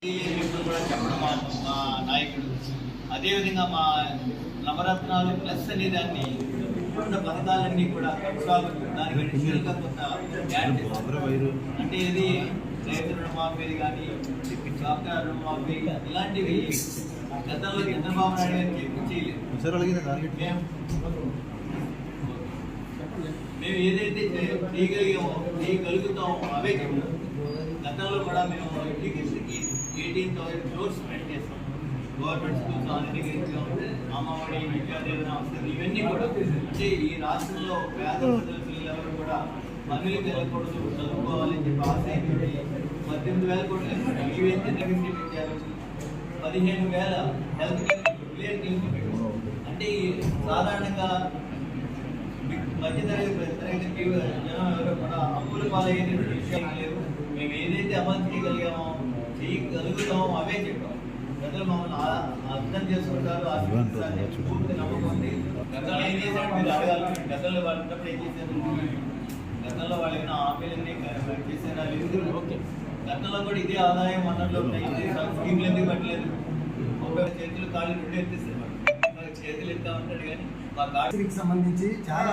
కూడా చెప్పడం మా నాయకుడు. అదేవిధంగా మా నవరత్నాలు ప్లస్ అనే దాన్ని ఉన్న పథకాలన్నీ కూడా కొనసాగుతూ దానికి అడిషనల్గా కొంత యాడ్ చేస్తారు. అంటే ఇది రైతు రుణమాఫీ కానీ డాక్టర్ రుణమాఫీ ఇలాంటివి గతంలో చంద్రబాబు నాయుడు గారు చెప్పించేయలేదు. మేము ఏదైతే చేయగలుగుతామో అవే చెప్తాం. గతంలో కూడా మేము ఎడ్యుకేషన్కి 18,000 crores స్పెండ్ చేస్తాం. గవర్నమెంట్ స్కూల్స్ ఆల్రెడీ అమ్మఒడి విద్యాదేవన అవసరం ఇవన్నీ కూడా అంటే ఈ రాష్ట్రంలో పేద ప్రజలు ఎవరు కూడా పనులకు వెళ్ళకూడదు, చదువుకోవాలని చెప్పి ఆశ 18,000 కోట్లు పెట్టారు. 15,000 హెల్త్ కేర్ క్లినిక్ పెట్టారు. అంటే సాధారణంగా మధ్యతరగతి జనం ఎవరు కూడా అప్పుల పాలయ్యేది విషయం లేదు. మేము ఏదైతే అమలు చేయగలుగుతామో అవే చెప్పాం. ప్రజలు మమ్మల్ని అర్థం చేసుకుంటారు, పూర్తి నమ్మకం ఉంది. గతంలో ఏం చేశారు మీరు అడగాలి. గతంలో వాళ్ళు ఉన్నప్పుడు ఏం చేశారు? గతంలో వాళ్ళు ఏమైనా హామీలన్నీ చేశారా? లేదు. ఓకే, గతంలో కూడా ఇదే ఆదాయం వనరులు స్కీమ్లు ఎందుకు పట్టలేదు? ఒక చేతులు కాళ్ళు రెండు ఎత్తేస్తారు, చేతులు ఎత్తా ఉంటాడు కానీ మా కాళ్ళకి సంబంధించి చాలా